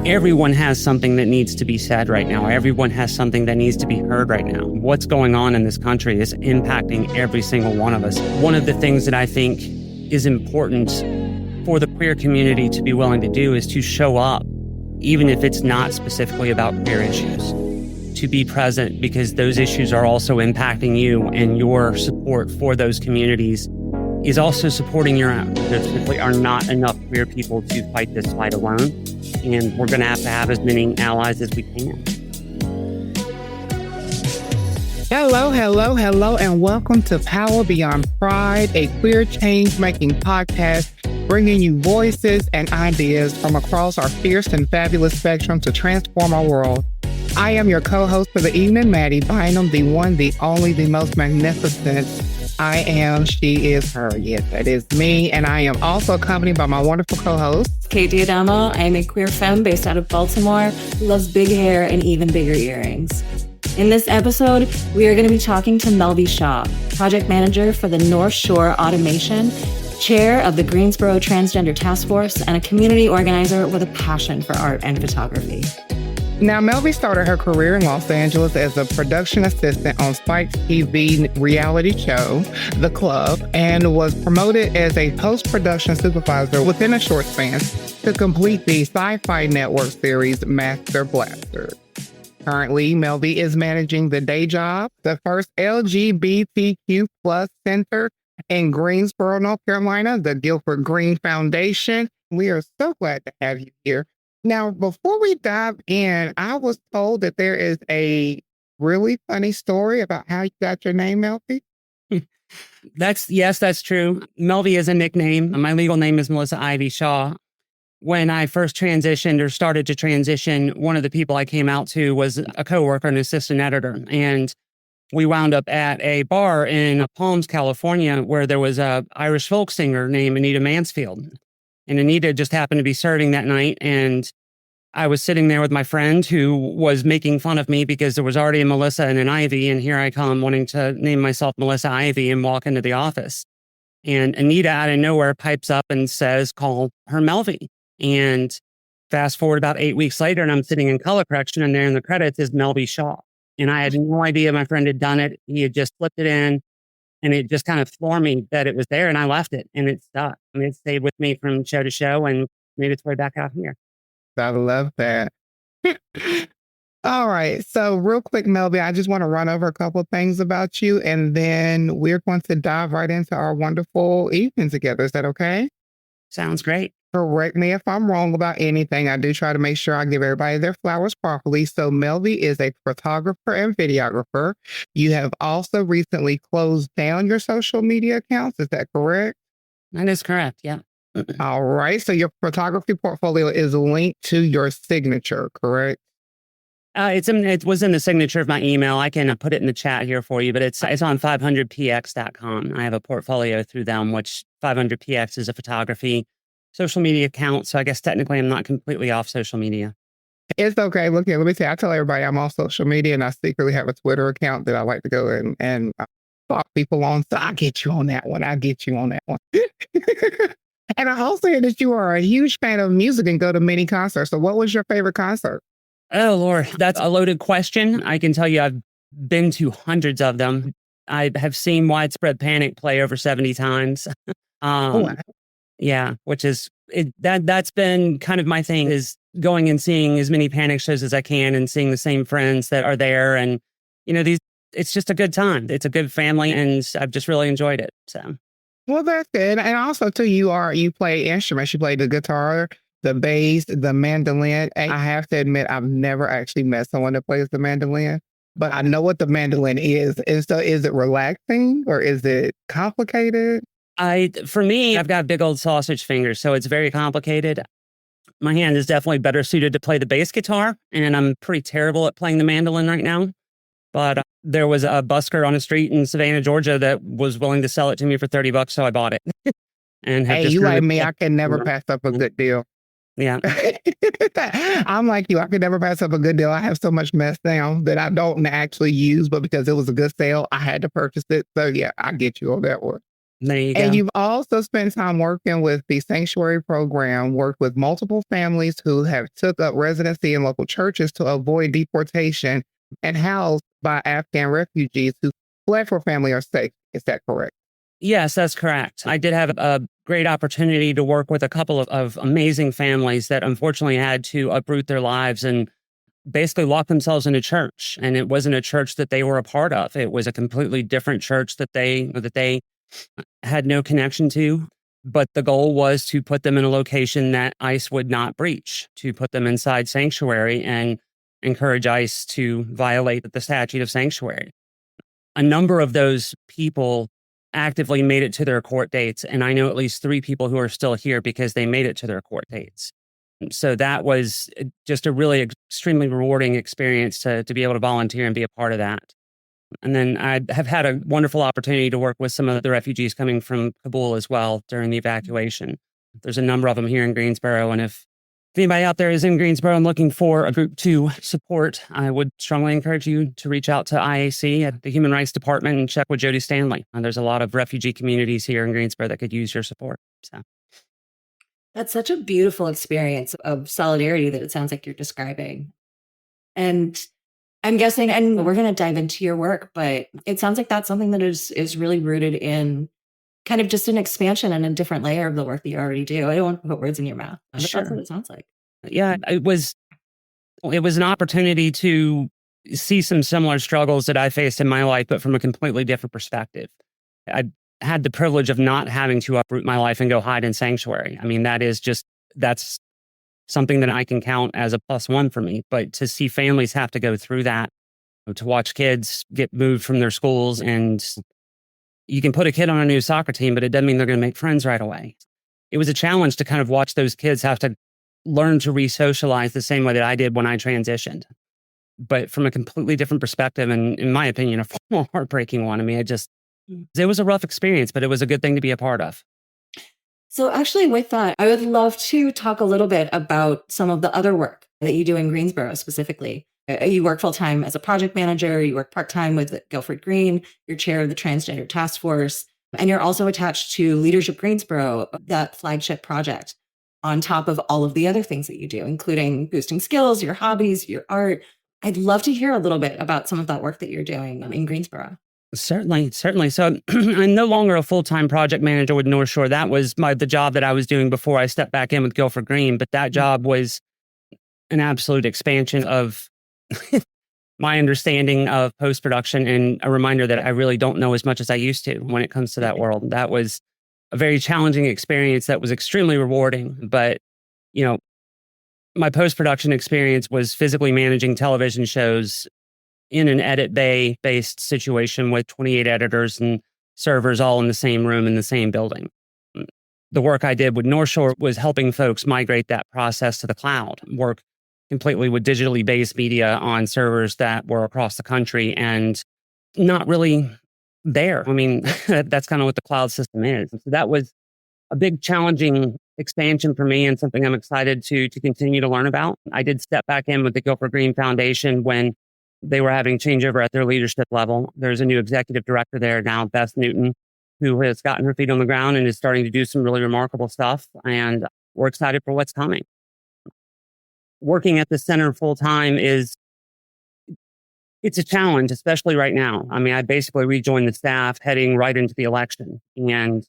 Everyone has something that needs to be said right now. Everyone has something that needs to be heard right now. What's going on in this country is impacting every single one of us. One of the things that I think is important for the queer community to be willing to do is to show up, even if it's not specifically about queer issues, to be present, because those issues are also impacting you, and your support for those communities is also supporting your own. There simply are not enough queer people to fight this fight alone, and we're going to have as many allies as we can. Hello, and welcome to Power Beyond Pride, a queer change-making podcast bringing you voices and ideas from across our fierce and fabulous spectrum to transform our world. I am your co-host for the evening, Mattie Bynum, the one, the only, the most magnificent. I am, she is, her. Yes, that is me. And I am also accompanied by my wonderful co-host, Kate Diadamo. I am a queer femme based out of Baltimore who loves big hair and even bigger earrings. In this episode, we are going to be talking to Melvy Shaw, project manager for the North Shore Automation, chair of the Greensboro Transgender Task Force, and a community organizer with a passion for art and photography. Now, Melvy started her career in Los Angeles as a production assistant on Spike's TV reality show, The Club, and was promoted as a post-production supervisor within a short span to complete the Sci-Fi Network series Master Blaster. Currently, Melvy is managing the day job, the first LGBTQ plus center in Greensboro, North Carolina, the Guilford Green Foundation. We are so glad to have you here. Now, before we dive in, I was told that there is a really funny story about how you got your name, Melvy. Yes, that's true. Melvy is a nickname. My legal name is Melissa Ivy Shaw. When I first transitioned or started to transition, one of the people I came out to was a coworker, an assistant editor. And we wound up at a bar in Palms, California, where there was a Irish folk singer named Anita Mansfield. And Anita just happened to be serving that night. And I was sitting there with my friend who was making fun of me because there was already a Melissa and an Ivy. And here I come wanting to name myself Melissa Ivy and walk into the office. And Anita out of nowhere pipes up and says, call her Melvy. And fast forward about 8 weeks later, and I'm sitting in color correction, and there in the credits is Melvy Shaw. And I had no idea my friend had done it. He had just flipped it in. And it just kind of floored me that it was there, and I left it, and it stuck. I mean, it stayed with me from show to show and made its way back out here. I love that. All right. So real quick, Melvy, I just want to run over a couple of things about you, and then we're going to dive right into our wonderful evening together. Is that okay? Sounds great. Correct me if I'm wrong about anything. I do try to make sure I give everybody their flowers properly. So Melvy is a photographer and videographer. You have also recently closed down your social media accounts. Is that correct? That is correct. Yeah. All right. So your photography portfolio is linked to your signature, correct? It was in the signature of my email. I can put it in the chat here for you, but it's on 500px.com. I have a portfolio through them, which 500px is a photography social media account. So I guess technically I'm not completely off social media. It's okay. Look here, let me say, I tell everybody I'm off social media, and I secretly have a Twitter account that I like to go and talk people on. So I'll get you on that one. And I also hear that you are a huge fan of music and go to many concerts. So what was your favorite concert? Oh, Lord, that's a loaded question. I can tell you I've been to hundreds of them. I have seen Widespread Panic play over 70 times. Wow. Yeah, which is, that's been kind of my thing, is going and seeing as many Panic shows as I can and seeing the same friends that are there. And, it's just a good time. It's a good family, and I've just really enjoyed it. So. Well, that's good. And also, too, you play instruments. You play the guitar, the bass, the mandolin. And I have to admit, I've never actually met someone that plays the mandolin, but I know what the mandolin is. And so is it relaxing or is it complicated? For me, I've got big old sausage fingers, so it's very complicated. My hand is definitely better suited to play the bass guitar, and I'm pretty terrible at playing the mandolin right now. But there was a busker on the street in Savannah, Georgia that was willing to sell it to me for $30, so I bought it. And hey, you like me, I can never pass up a good deal. Yeah. I'm like you, I could never pass up a good deal. I have so much mess down that I don't actually use, but because it was a good sale, I had to purchase it. So yeah, I get you on that one. There you And go. you've also spent time working with the Sanctuary Program, worked with multiple families who have took up residency in local churches to avoid deportation and housed by Afghan refugees who fled for family or safety. Is that correct? Yes, that's correct. I did have a great opportunity to work with a couple of amazing families that unfortunately had to uproot their lives and basically lock themselves in a church. And it wasn't a church that they were a part of. It was a completely different church that they had no connection to. But the goal was to put them in a location that ICE would not breach, to put them inside sanctuary and encourage ICE to violate the statute of sanctuary. A number of those people actively made it to their court dates. And I know at least 3 people who are still here because they made it to their court dates. So that was just a really extremely rewarding experience to be able to volunteer and be a part of that. And then I have had a wonderful opportunity to work with some of the refugees coming from Kabul as well during the evacuation. There's a number of them here in Greensboro. And if anybody out there is in Greensboro and looking for a group to support, I would strongly encourage you to reach out to IAC at the Human Rights Department and check with Jody Stanley. And there's a lot of refugee communities here in Greensboro that could use your support. So That's such a beautiful experience of solidarity that it sounds like you're describing. And I'm guessing, and we're going to dive into your work, but it sounds like that's something that is really rooted in kind of just an expansion and a different layer of the work that you already do. I don't want to put words in your mouth, but Sure. that's what it sounds like. Yeah, it was an opportunity to see some similar struggles that I faced in my life, but from a completely different perspective. I had the privilege of not having to uproot my life and go hide in sanctuary. I mean, that's something that I can count as a +1 for me. But to see families have to go through that, to watch kids get moved from their schools, and you can put a kid on a new soccer team, but it doesn't mean they're going to make friends right away. It was a challenge to kind of watch those kids have to learn to re-socialize the same way that I did when I transitioned, but from a completely different perspective, and in my opinion, a far more heartbreaking one. I mean, it was a rough experience, but it was a good thing to be a part of. So actually with that, I would love to talk a little bit about some of the other work that you do in Greensboro specifically. You work full-time as a project manager, you work part-time with Guilford Green, you're chair of the Transgender Task Force, and you're also attached to Leadership Greensboro, that flagship project, on top of all of the other things that you do, including boosting skills, your hobbies, your art. I'd love to hear a little bit about some of that work that you're doing in Greensboro. Certainly. So I'm no longer a full-time project manager with North Shore. That was the job that I was doing before I stepped back in with Guilford Green. But that job was an absolute expansion of my understanding of post-production, and a reminder that I really don't know as much as I used to when it comes to that world. That was a very challenging experience that was extremely rewarding. But, you know, my post-production experience was physically managing television shows in an edit bay based situation with 28 editors and servers all in the same room in the same building. The work I did with North Shore was helping folks migrate that process to the cloud, work completely with digitally based media on servers that were across the country and not really there. I mean, that's kind of what the cloud system is. So that was a big challenging expansion for me and something I'm excited to continue to learn about. I did step back in with the Guilford Green Foundation when they were having changeover at their leadership level. There's a new executive director there now, Beth Newton, who has gotten her feet on the ground and is starting to do some really remarkable stuff. And we're excited for what's coming. Working at the center full time it's a challenge, especially right now. I mean, I basically rejoined the staff heading right into the election and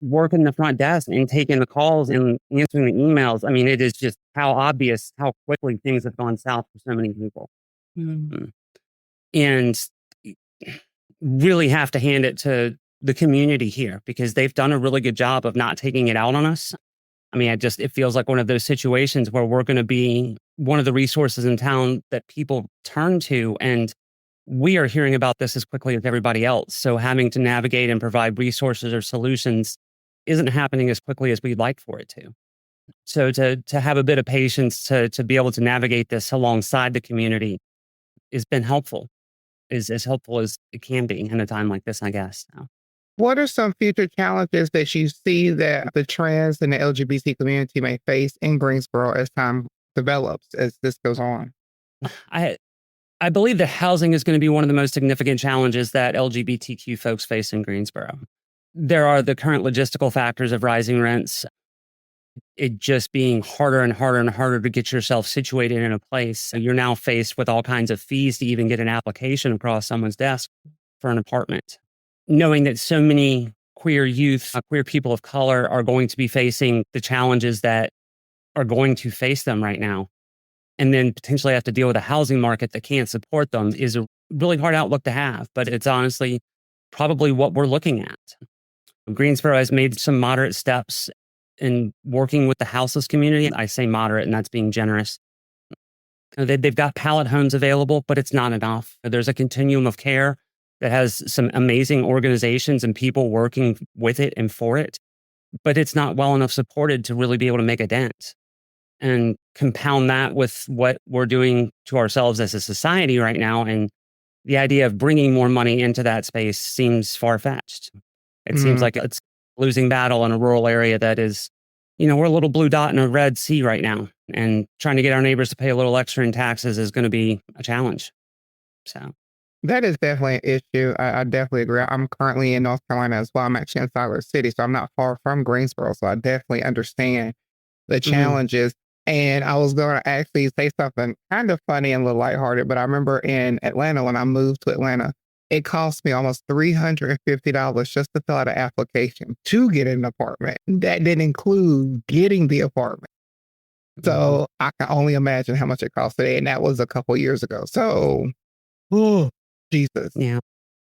working the front desk and taking the calls and answering the emails. I mean, it is just how obvious how quickly things have gone south for so many people. And really have to hand it to the community here because they've done a really good job of not taking it out on us. I mean, it feels like one of those situations where we're going to be one of the resources in town that people turn to. And we are hearing about this as quickly as everybody else. So having to navigate and provide resources or solutions isn't happening as quickly as we'd like for it to. So to have a bit of patience to be able to navigate this alongside the community has been helpful, is as helpful as it can be in a time like this, I guess. So. What are some future challenges that you see that the trans and the LGBT community may face in Greensboro as time develops, as this goes on? I believe that housing is going to be one of the most significant challenges that LGBTQ folks face in Greensboro. there are the current logistical factors of rising rents, it just being harder and harder and harder to get yourself situated in a place. You're now faced with all kinds of fees to even get an application across someone's desk for an apartment. Knowing that so many queer youth, queer people of color are going to be facing the challenges that are going to face them right now, and then potentially have to deal with a housing market that can't support them is a really hard outlook to have. But it's honestly probably what we're looking at. Greensboro has made some moderate steps in working with the houseless community. I say moderate, and that's being generous. They've got pallet homes available, but it's not enough. There's a continuum of care that has some amazing organizations and people working with it and for it, but it's not well enough supported to really be able to make a dent. And compound that with what we're doing to ourselves as a society right now, and the idea of bringing more money into that space seems far-fetched. It seems like it's a losing battle in a rural area that is, we're a little blue dot in a red sea right now. And trying to get our neighbors to pay a little extra in taxes is going to be a challenge. So That is definitely an issue. I definitely agree. I'm currently in North Carolina as well. I'm actually in Siler City, so I'm not far from Greensboro. So I definitely understand the challenges. And I was going to actually say something kind of funny and a little lighthearted, but I remember in Atlanta, when I moved to Atlanta, it cost me almost $350 just to fill out an application to get an apartment. That didn't include getting the apartment. So I can only imagine how much it costs today. And that was a couple years ago. So, oh, Jesus. yeah.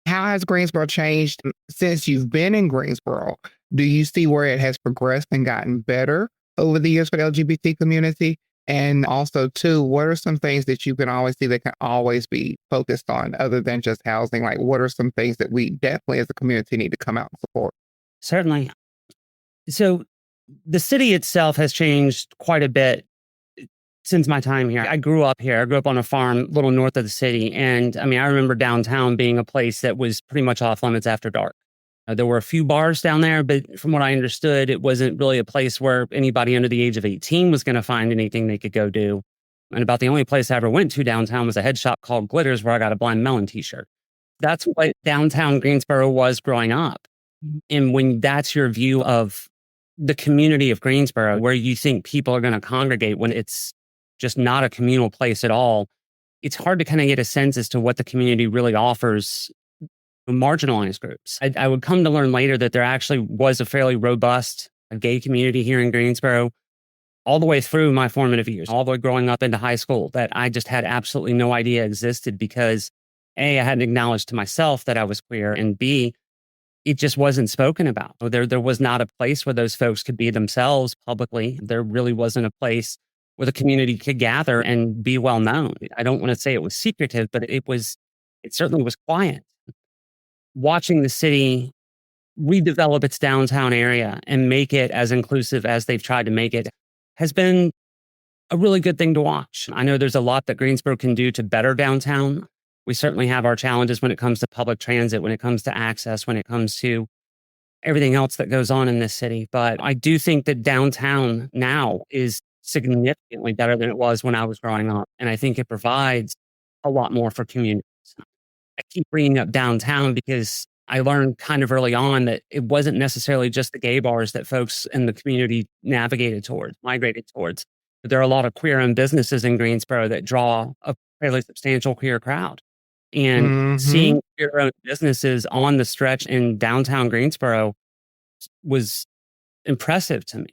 How has Greensboro changed since you've been in Greensboro? Do you see where it has progressed and gotten better over the years for the LGBT community? And also, too, what are some things that you can always see that can always be focused on other than just housing? Like, what are some things that we definitely as a community need to come out and support? Certainly. So the city itself has changed quite a bit since my time here. I grew up here. I grew up on a farm a little north of the city. And I mean, I remember downtown being a place that was pretty much off limits after dark. There were a few bars down there, but from what I understood, it wasn't really a place where anybody under the age of 18 was going to find anything they could go do. And about the only place I ever went to downtown was a head shop called Glitters, where I got a Blind Melon t-shirt. That's what downtown Greensboro was growing up. And when that's your view of the community of Greensboro, where you think people are going to congregate when it's just not a communal place at all, it's hard to kind of get a sense as to what the community really offers marginalized groups. I would come to learn later that there actually was a fairly robust gay community here in Greensboro all the way through my formative years, all the way growing up into high school, that I just had absolutely no idea existed because A, I hadn't acknowledged to myself that I was queer, and B, it just wasn't spoken about. There was not a place where those folks could be themselves publicly. There really wasn't a place where the community could gather and be well known. I don't want to say it was secretive, but it certainly was quiet. Watching the city redevelop its downtown area and make it as inclusive as they've tried to make it has been a really good thing to watch. I know there's a lot that Greensboro can do to better downtown. We certainly have our challenges when it comes to public transit, when it comes to access, when it comes to everything else that goes on in this city. But I do think that downtown now is significantly better than it was when I was growing up. And I think it provides a lot more for communities. I keep bringing up downtown because I learned kind of early on that it wasn't necessarily just the gay bars that folks in the community migrated towards. But there are a lot of queer-owned businesses in Greensboro that draw a fairly substantial queer crowd. And seeing queer-owned businesses on the stretch in downtown Greensboro was impressive to me.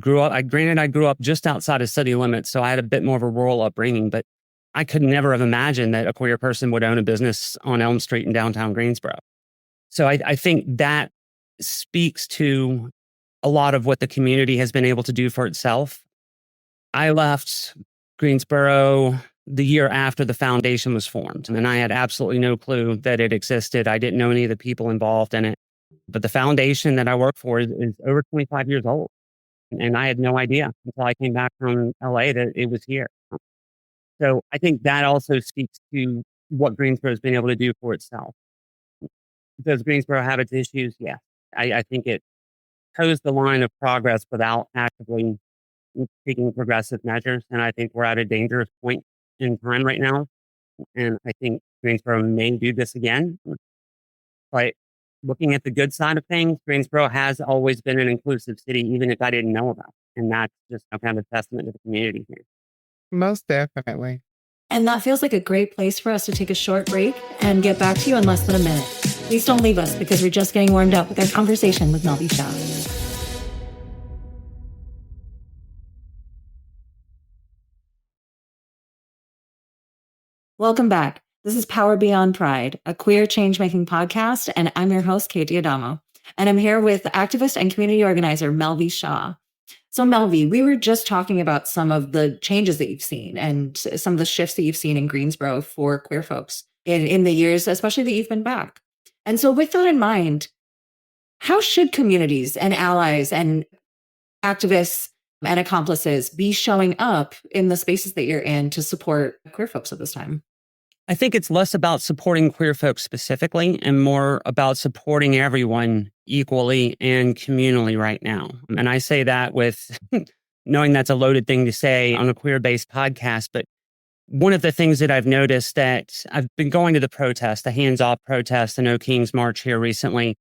I grew up just outside of city limits, so I had a bit more of a rural upbringing, but I could never have imagined that a queer person would own a business on Elm Street in downtown Greensboro. So I think that speaks to a lot of what the community has been able to do for itself. I left Greensboro the year after the foundation was formed, and I had absolutely no clue that it existed. I didn't know any of the people involved in it. But the foundation that I work for is over 25 years old. And I had no idea until I came back from LA that it was here. So I think that also speaks to what Greensboro has been able to do for itself. Does Greensboro have its issues? Yeah. I think it toes the line of progress without actively taking progressive measures. And I think we're at a dangerous point in time right now. And I think Greensboro may do this again. But looking at the good side of things, Greensboro has always been an inclusive city, even if I didn't know about it. And that's just kind of a testament to the community here. Most definitely. And that feels like a great place for us to take a short break and get back to you in less than a minute. Please don't leave us because we're just getting warmed up with our conversation with Melvy Shaw. Welcome back. This is Power Beyond Pride, a queer change-making podcast, and I'm your host, Kate Diadamo. And I'm here with activist and community organizer, Melvy Shaw. So Melvy, we were just talking about some of the changes that you've seen and some of the shifts that you've seen in Greensboro for queer folks in the years, especially that you've been back. And so with that in mind, how should communities and allies and activists and accomplices be showing up in the spaces that you're in to support queer folks at this time? I think it's less about supporting queer folks specifically and more about supporting everyone equally and communally right now. And I say that with knowing that's a loaded thing to say on a queer-based podcast. But one of the things that I've noticed that I've been going to the protest, the hands-off protest, the No Kings March here recently.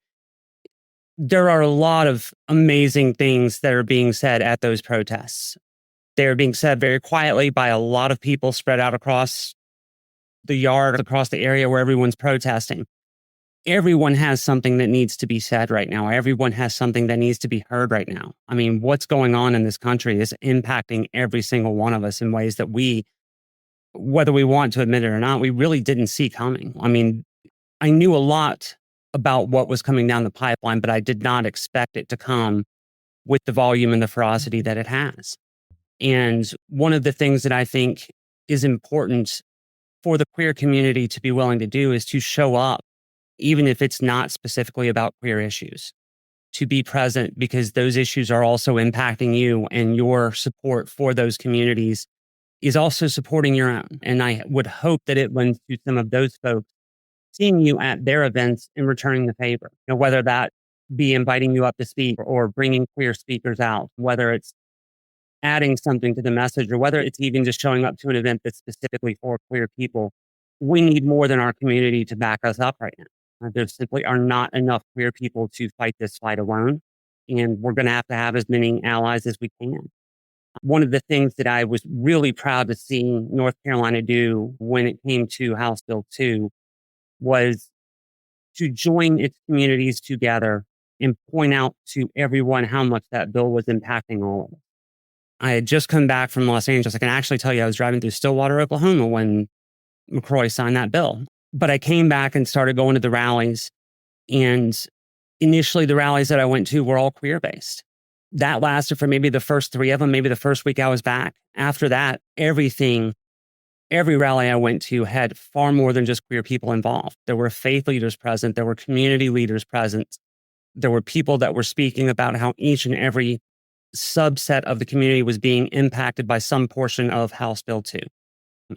There are a lot of amazing things that are being said at those protests. They're being said very quietly by a lot of people spread out across the yard, across the area where everyone's protesting. Everyone has something that needs to be said right now. Everyone has something that needs to be heard right now. I mean, what's going on in this country is impacting every single one of us in ways that we, whether we want to admit it or not, we really didn't see coming. I mean, I knew a lot about what was coming down the pipeline, but I did not expect it to come with the volume and the ferocity that it has. And one of the things that I think is important for the queer community to be willing to do is to show up, even if it's not specifically about queer issues, to be present because those issues are also impacting you, and your support for those communities is also supporting your own. And I would hope that it lends to some of those folks seeing you at their events and returning the favor, whether that be inviting you up to speak or bringing queer speakers out, whether it's adding something to the message, or whether it's even just showing up to an event that's specifically for queer people. We need more than our community to back us up right now. There simply are not enough queer people to fight this fight alone. And we're going to have as many allies as we can. One of the things that I was really proud to see North Carolina do when it came to House Bill 2 was to join its communities together and point out to everyone how much that bill was impacting all of us. I had just come back from Los Angeles. I can actually tell you I was driving through Stillwater, Oklahoma when McCrory signed that bill. But I came back and started going to the rallies. And initially, the rallies that I went to were all queer-based. That lasted for maybe the first 3 of them, maybe the first week I was back. After that, every rally I went to had far more than just queer people involved. There were faith leaders present. There were community leaders present. There were people that were speaking about how each and every subset of the community was being impacted by some portion of House Bill 2.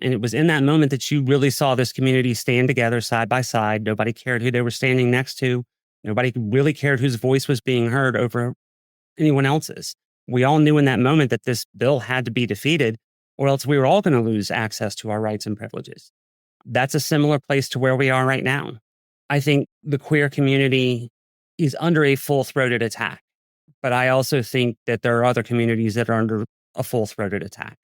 And it was in that moment that you really saw this community stand together side by side. Nobody cared who they were standing next to. Nobody really cared whose voice was being heard over anyone else's. We all knew in that moment that this bill had to be defeated, or else we were all going to lose access to our rights and privileges. That's a similar place to where we are right now. I think the queer community is under a full-throated attack. But I also think that there are other communities that are under a full-throated attack.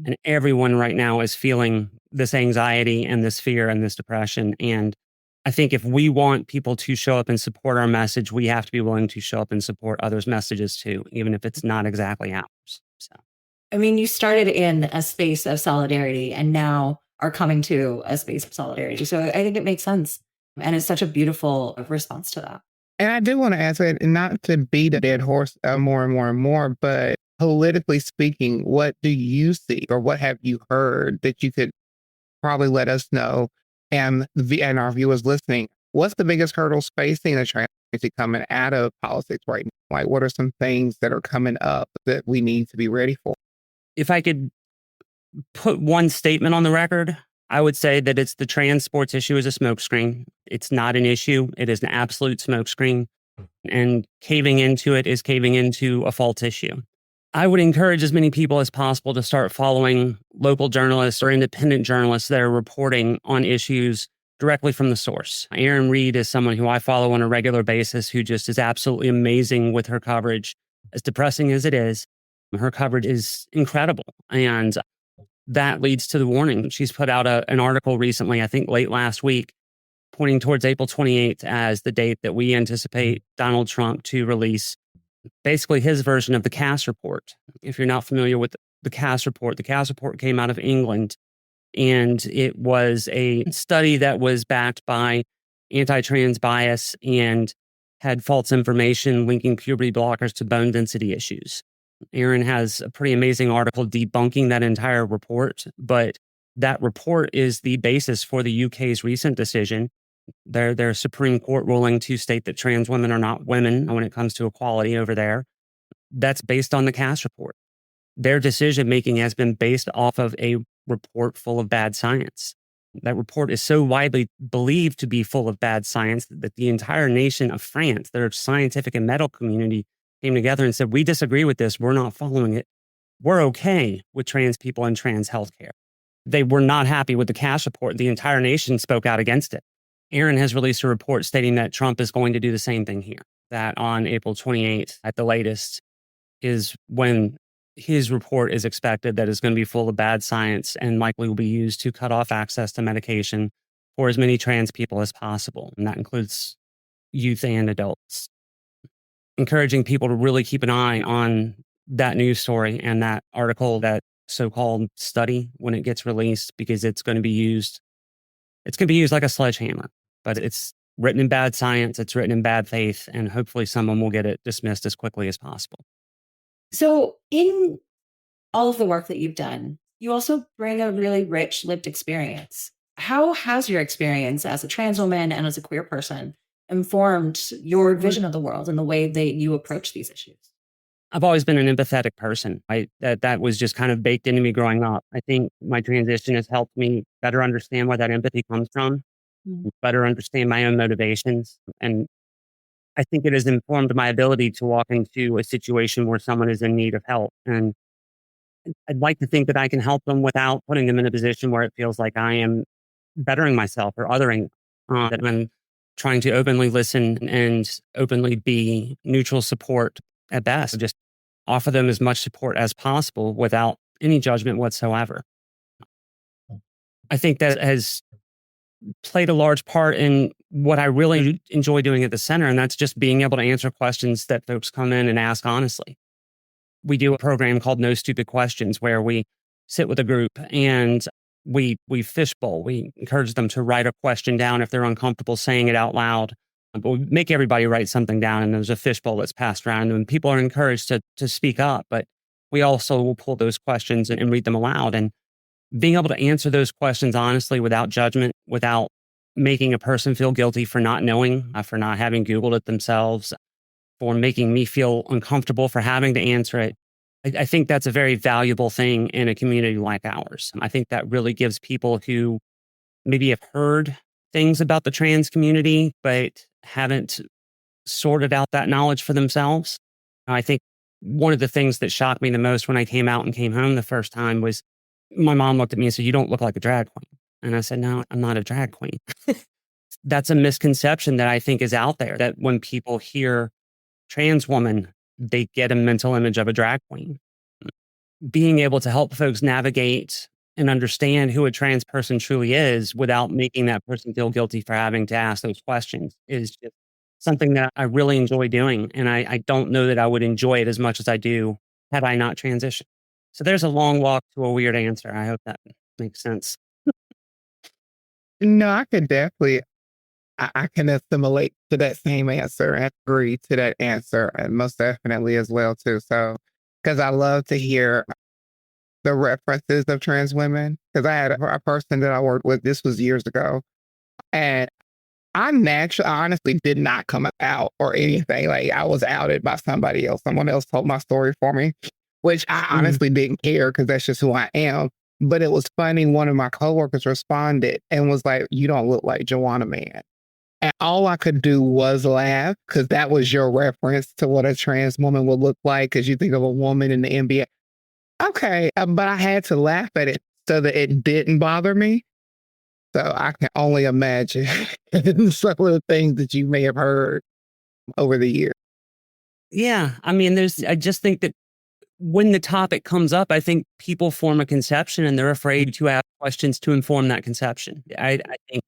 And everyone right now is feeling this anxiety and this fear and this depression. And I think if we want people to show up and support our message, we have to be willing to show up and support others' messages too, even if it's not exactly ours. So, I mean, you started in a space of solidarity and now are coming to a space of solidarity. So I think it makes sense. And it's such a beautiful response to that. And I do want to ask it, not to beat a dead horse more and more and more, but politically speaking, what do you see or what have you heard that you could probably let us know and our viewers listening? What's the biggest hurdles facing a trans community coming out of politics right now? Like, what are some things that are coming up that we need to be ready for? if I could put one statement on the record, I would say that it's the trans sports issue is a smokescreen. It's not an issue. It is an absolute smokescreen. And caving into it is caving into a false issue. I would encourage as many people as possible to start following local journalists or independent journalists that are reporting on issues directly from the source. Erin Reed is someone who I follow on a regular basis who just is absolutely amazing with her coverage. As depressing as it is, her coverage is incredible. And that leads to the warning. She's put out an article recently, I think late last week, pointing towards April 28th as the date that we anticipate Donald Trump to release basically his version of the Cass report. If you're not familiar with the Cass report came out of England, and it was a study that was backed by anti-trans bias and had false information linking puberty blockers to bone density issues. Erin has a pretty amazing article debunking that entire report, but that report is the basis for the UK's recent decision, their Supreme Court ruling to state that trans women are not women when it comes to equality over there. That's based on the Cass report. Their decision making has been based off of a report full of bad science. That report is so widely believed to be full of bad science that the entire nation of France, their scientific and medical community, came together and said, we disagree with this. We're not following it. We're okay with trans people and trans healthcare. They were not happy with the Cass report. The entire nation spoke out against it. Erin has released a report stating that Trump is going to do the same thing here, that on April 28th at the latest is when his report is expected, that is going to be full of bad science and likely will be used to cut off access to medication for as many trans people as possible. And that includes youth and adults. Encouraging people to really keep an eye on that news story and that article, that so-called study, when it gets released, because it's going to be used like a sledgehammer, but it's written in bad science, it's written in bad faith, and hopefully someone will get it dismissed as quickly as possible. So in all of the work that you've done, you also bring a really rich lived experience. How has your experience as a trans woman and as a queer person informed your vision of the world and the way that you approach these issues? I've always been an empathetic person. That was just kind of baked into me growing up. I think my transition has helped me better understand where that empathy comes from, better understand my own motivations. And I think it has informed my ability to walk into a situation where someone is in need of help. And I'd like to think that I can help them without putting them in a position where it feels like I am bettering myself or othering, that I'm trying to openly listen and openly be neutral support at best. Just offer them as much support as possible without any judgment whatsoever. I think that has played a large part in what I really enjoy doing at the center, and that's just being able to answer questions that folks come in and ask honestly. We do a program called No Stupid Questions, where we sit with a group and we fishbowl. We encourage them to write a question down if they're uncomfortable saying it out loud. But we make everybody write something down, and there's a fishbowl that's passed around, and people are encouraged to speak up. But we also will pull those questions and read them aloud. And being able to answer those questions honestly without judgment, without making a person feel guilty for not knowing, for not having Googled it themselves, for making me feel uncomfortable for having to answer it. I think that's a very valuable thing in a community like ours. I think that really gives people who maybe have heard things about the trans community, but haven't sorted out that knowledge for themselves. I think one of the things that shocked me the most when I came out and came home the first time was my mom looked at me and said, "You don't look like a drag queen." And I said, "No, I'm not a drag queen." That's a misconception that I think is out there, that when people hear trans woman, they get a mental image of a drag queen. Being able to help folks navigate and understand who a trans person truly is without making that person feel guilty for having to ask those questions is just something that I really enjoy doing. And I don't know that I would enjoy it as much as I do had I not transitioned. So there's a long walk to a weird answer. I hope that makes sense. No, I could definitely, I can assimilate to that same answer and agree to that answer, and most definitely as well too. So, because I love to hear the references of trans women, because I had a person that I worked with, this was years ago, and I honestly did not come out or anything. Like, I was outed by somebody else. Someone else told my story for me, which I honestly didn't care because that's just who I am. But it was funny. One of my coworkers responded and was like, "You don't look like Joanna Man." And all I could do was laugh, because that was your reference to what a trans woman would look like, because you think of a woman in the NBA. Okay, but I had to laugh at it so that it didn't bother me. So I can only imagine some of the things that you may have heard over the years. Yeah. I mean, I just think that when the topic comes up, I think people form a conception and they're afraid to ask questions to inform that conception. I think,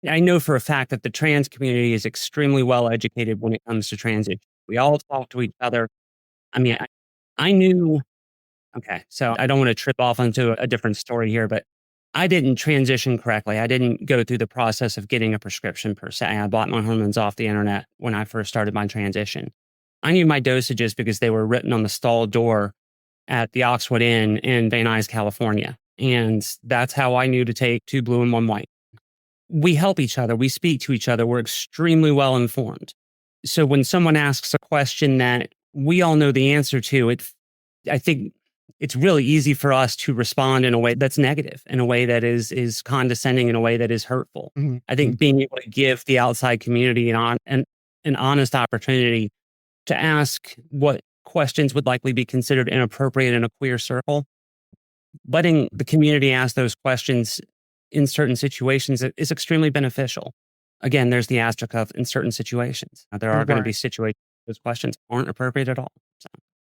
I know for a fact that the trans community is extremely well educated when it comes to transition. We all talk to each other. I mean, I knew, okay, so I don't want to trip off onto a different story here, but I didn't transition correctly. I didn't go through the process of getting a prescription per se. I bought my hormones off the internet when I first started my transition. I knew my dosages because they were written on the stall door at the Oxwood Inn in Van Nuys, California. And that's how I knew to take 2 blue and 1 white. We help each other. We speak to each other. We're extremely well informed. So when someone asks a question that we all know the answer to, I think it's really easy for us to respond in a way that's negative, in a way that is condescending, in a way that is hurtful. Mhm. I think being able to give the outside community an honest opportunity to ask what questions would likely be considered inappropriate in a queer circle, letting the community ask those questions in certain situations is extremely beneficial. Again, there's the asterisk of in certain situations. There are going to be Right. situations where those questions aren't appropriate at all. So,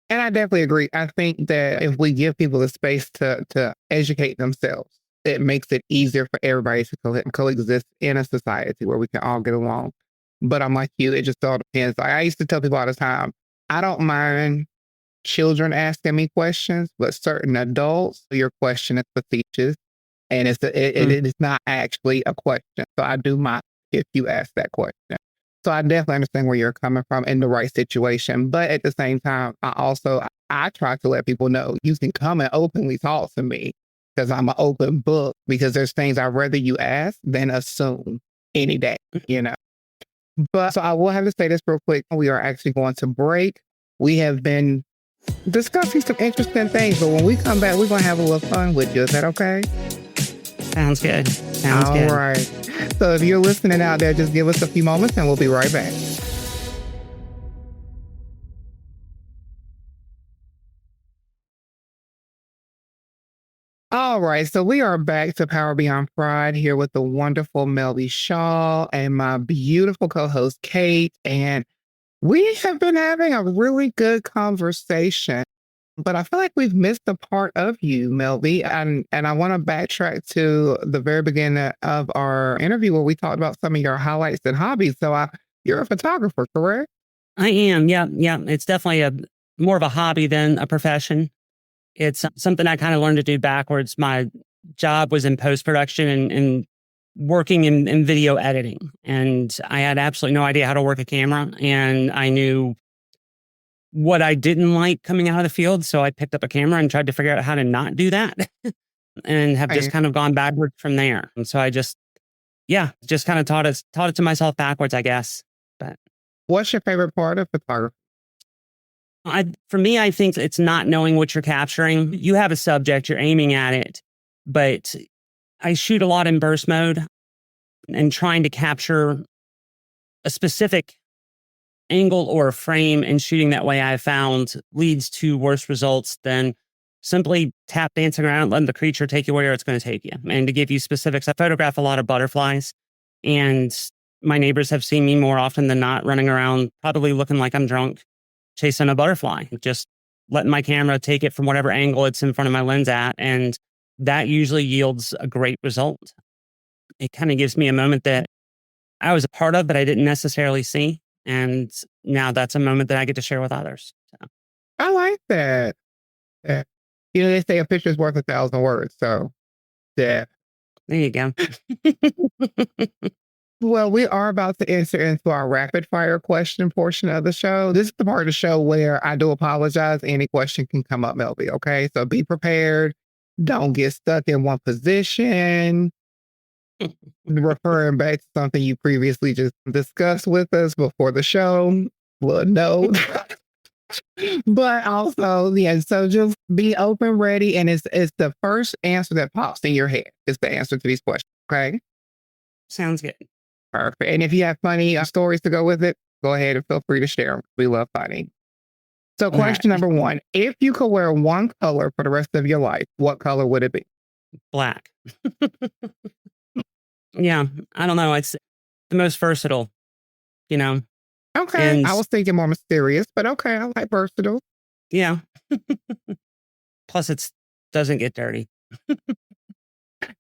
And I definitely agree. I think that if we give people the space to educate themselves, it makes it easier for everybody to coexist in a society where we can all get along. But I'm like you, it just all depends. I used to tell people all the time, I don't mind children asking me questions, but certain adults, your question is facetious and mm, it is not actually a question. So I do mind if you ask that question. So I definitely understand where you're coming from in the right situation. But at the same time, I try to let people know you can come and openly talk to me because I'm an open book because there's things I'd rather you ask than assume any day, you know. But so I will have to say this real quick. We are actually going to break. We have been discussing some interesting things, but when we come back, we're going to have a little fun with you. Is that okay? sounds good. Sounds All good. right. So if you're listening out there, just give us a few moments and we'll be right back. All right, so we are back to Power Beyond Pride here with the wonderful Melvy Shaw and my beautiful co-host Kate, and we have been having a really good conversation. But I feel like we've missed a part of you, Melvy, and I want to backtrack to the very beginning of our interview where we talked about some of your highlights and hobbies. You're a photographer, correct? I am. Yeah. Yeah. It's definitely more of a hobby than a profession. It's something I kind of learned to do backwards. My job was in post production and working in video editing. And I had absolutely no idea how to work a camera. And I knew what I didn't like coming out of the field. So I picked up a camera and tried to figure out how to not do that and have just Right. kind of gone backwards from there. And so I just kind of taught it to myself backwards, I guess. But What's your favorite part of photography? for me, I think it's not knowing what you're capturing. You have a subject, you're aiming at it, but I shoot a lot in burst mode and trying to capture a specific angle or a frame and shooting that way I found leads to worse results than simply tap dancing around, letting the creature take you where it's going to take you. And to give you specifics, I photograph a lot of butterflies, and my neighbors have seen me more often than not running around, probably looking like I'm drunk, chasing a butterfly, just letting my camera take it from whatever angle it's in front of my lens at. And that usually yields a great result. It kind of gives me a moment that I was a part of, but I didn't necessarily see. And now that's a moment that I get to share with others. So I like that. Yeah. They say a picture's worth 1,000 words. So, yeah. there you go. Well, we are about to enter into our rapid fire question portion of the show. This is the part of the show where I do apologize. Any question can come up, Melvy. Okay. So be prepared. Don't get stuck in one position. Referring back to something you previously just discussed with us before the show. Well, no. But also, yeah, so just be open, ready, and it's the first answer that pops in your head is the answer to these questions. Okay. Sounds good. Perfect. And if you have funny stories to go with it, go ahead and feel free to share them. We love funny. So, All right. question number one, if you could wear one color for the rest of your life, what color would it be? Black. Yeah, I don't know. It's the most versatile, you know, Okay. and I was thinking more mysterious, but okay. I like versatile. yeah. Plus, it doesn't get dirty.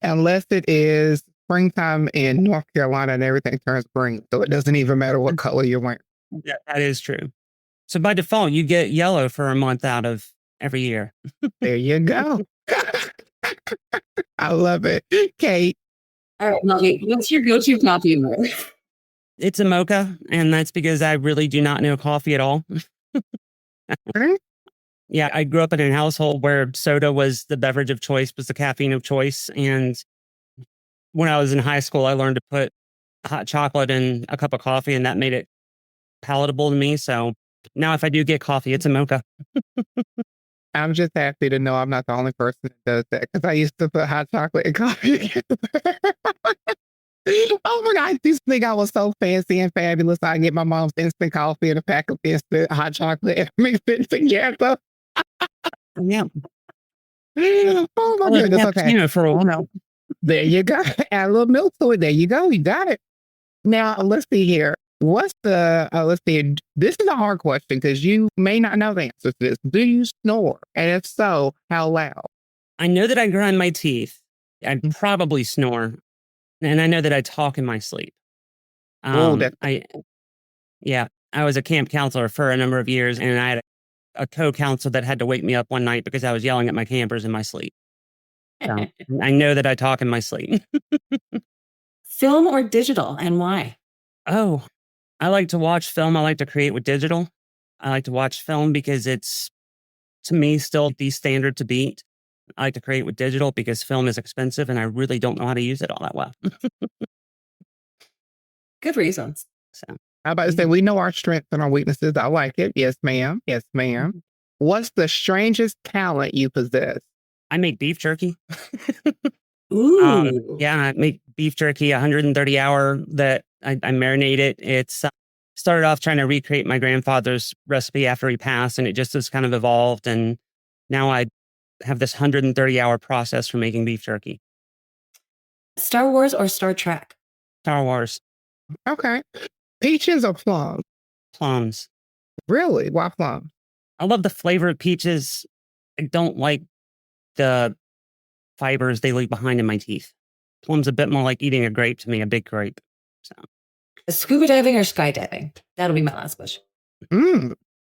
Unless it is springtime in North Carolina and everything turns green. So it doesn't even matter what color you're wearing. Yeah, that is true. So by default, you get yellow for a month out of every year. There you go. I love it. Kate. All right, Melvy, what's your go-to coffee order? It's a mocha, and that's because I really do not know coffee at all. Okay. Yeah, I grew up in a household where soda was the beverage of choice, was the caffeine of choice. And when I was in high school, I learned to put hot chocolate in a cup of coffee, and that made it palatable to me. So now if I do get coffee, it's a mocha. I'm just happy to know I'm not the only person that does that because I used to put hot chocolate in coffee. Oh my God, I used to think I was so fancy and fabulous. I get my mom's instant coffee and a pack of instant hot chocolate and mix it together. Yeah. Oh my goodness. Okay. For a while. There you go. Add a little milk to it. There you go. You got it. Now, let's see here. What's the, let's see, this is a hard question because you may not know the answer to this. Do you snore? And if so, how loud? I know that I grind my teeth. I probably snore. And I know that I talk in my sleep. That's I was a camp counselor for a number of years, and I had a co-counselor that had to wake me up one night because I was yelling at my campers in my sleep. So I know that I talk in my sleep. Film or digital, and why? Oh, I like to watch film. I like to create with digital. I like to watch film because it's, to me, still the standard to beat. I like to create with digital because film is expensive and I really don't know how to use it all that well. Good reasons. So I'm about to say, we know our strengths and our weaknesses. I like it. Yes, ma'am. Yes, ma'am. What's the strangest talent you possess? I make beef jerky. Ooh. Yeah, I make beef jerky, 130 hour that I marinate it. It's started off trying to recreate my grandfather's recipe after he passed, and it just has kind of evolved. And now I have this 130-hour process for making beef jerky. Star Wars or Star Trek? Star Wars. Okay. Peaches or plums? Plums. Really? Why plums? I love the flavor of peaches. I don't like the fibers they leave behind in my teeth. Plum's a bit more like eating a grape to me, a big grape. So Scuba diving or skydiving? That'll be my last question.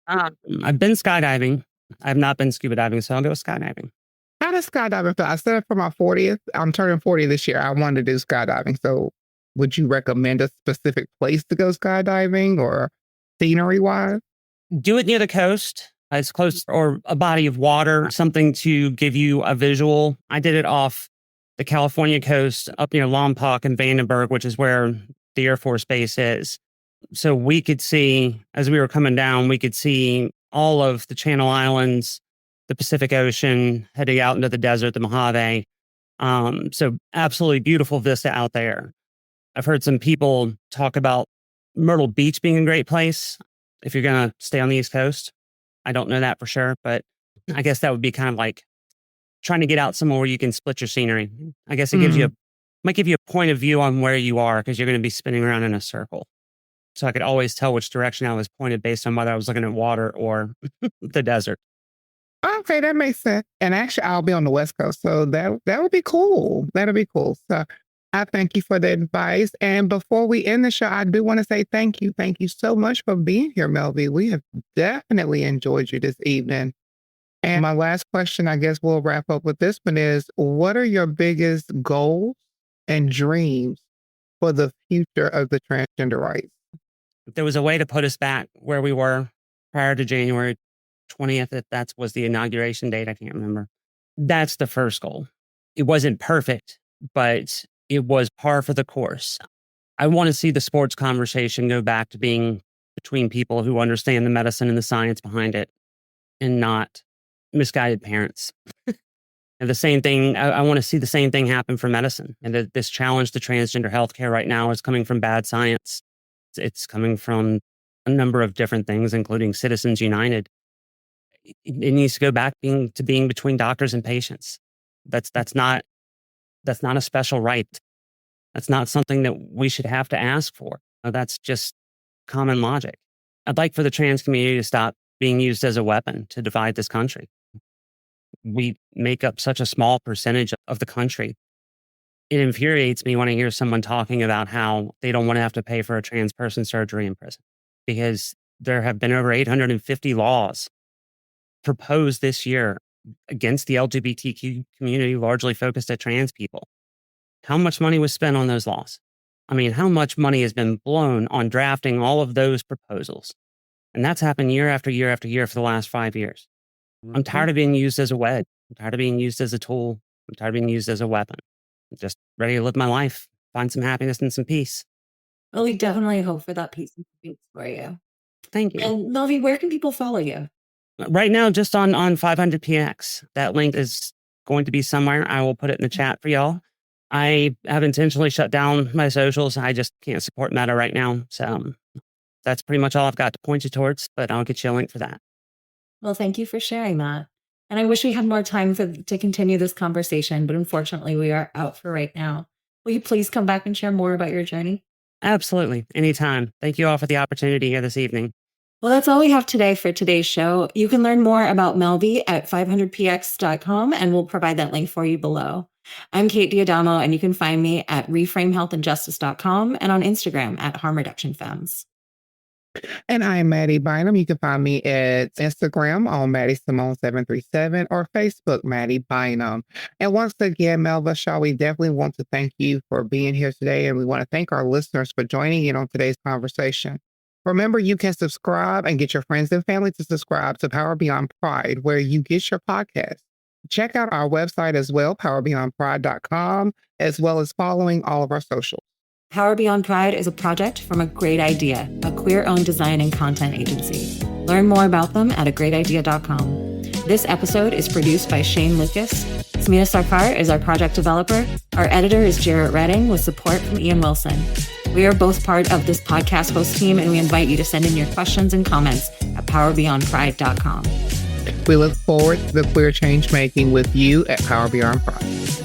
I've been skydiving. I've not been scuba diving, so I'll go skydiving. How does skydiving feel? I said it for my 40th. I'm turning 40 this year. I wanted to do skydiving. So would you recommend a specific place to go skydiving or scenery wise? Do it near the coast. As close, or a body of water, something to give you a visual. I did it off the California coast up near Lompoc and Vandenberg, which is where the Air Force Base is. So we could see, as we were coming down, we could see all of the Channel Islands, the Pacific Ocean, heading out into the desert, the Mojave. So absolutely beautiful vista out there. I've heard some people talk about Myrtle Beach being a great place if you're going to stay on the East Coast. I don't know that for sure, but I guess that would be kind of like trying to get out somewhere where you can split your scenery. I guess it might give you a point of view on where you are because you're going to be spinning around in a circle. So I could always tell which direction I was pointed based on whether I was looking at water or the desert. Okay, that makes sense. And actually, I'll be on the West Coast, so that would be cool. That'll be cool. So I thank you for the advice. And before we end the show, I do want to say thank you. Thank you so much for being here, Melvy. We have definitely enjoyed you this evening. And my last question, I guess we'll wrap up with this one is, what are your biggest goals and dreams for the future of the transgender rights? If there was a way to put us back where we were prior to January 20th, if that was the inauguration date, I can't remember. That's the first goal. It wasn't perfect, but it was par for the course. I want to see the sports conversation go back to being between people who understand the medicine and the science behind it and not misguided parents. And the same thing, I want to see the same thing happen for medicine. And this challenge to transgender healthcare right now is coming from bad science. It's coming from a number of different things, including Citizens United. It needs to go back to being between doctors and patients. That's not a special right. That's not something that we should have to ask for. That's just common logic. I'd like for the trans community to stop being used as a weapon to divide this country. We make up such a small percentage of the country. It infuriates me when I hear someone talking about how they don't want to have to pay for a trans person surgery in prison, because there have been over 850 laws proposed this year against the LGBTQ community, largely focused at trans people. How much money was spent on those laws? I mean, how much money has been blown on drafting all of those proposals? And that's happened year after year after year for the last 5 years. I'm tired of being used as a wedge. I'm tired of being used as a tool. I'm tired of being used as a weapon. I'm just ready to live my life, find some happiness and some peace. Well, we definitely hope for that peace and peace for you. Thank you. And Melvy, where can people follow you? Right now, just on 500px. That link is going to be somewhere. I will put it in the chat for y'all. I have intentionally shut down my socials. I just can't support Meta right now. So that's pretty much all I've got to point you towards, but I'll get you a link for that. Well, thank you for sharing that. And I wish we had more time to continue this conversation, but unfortunately we are out for right now. Will you please come back and share more about your journey? Absolutely. Anytime. Thank you all for the opportunity here this evening. Well, that's all we have today for today's show. You can learn more about Melvy at 500px.com, and we'll provide that link for you below. I'm Kate Diadamo, and you can find me at reframehealthandjustice.com and on Instagram at Harm Reduction Femmes. And I'm Mattie Bynum. You can find me at Instagram on Mattie Simone 737 or Facebook Mattie Bynum. And once again, Melvy Shaw, we definitely want to thank you for being here today. And we want to thank our listeners for joining in on today's conversation. Remember, you can subscribe and get your friends and family to subscribe to Power Beyond Pride, where you get your podcast. Check out our website as well, powerbeyondpride.com, as well as following all of our socials. Power Beyond Pride is a project from A Great Idea, a queer-owned design and content agency. Learn more about them at agreatidea.com. This episode is produced by Shane Lucas. Smita Sarkar is our project developer. Our editor is Jarrett Redding with support from Ian Wilson. We are both part of this podcast host team, and we invite you to send in your questions and comments at powerbeyondpride.com. We look forward to the queer change making with you at Power Beyond Pride.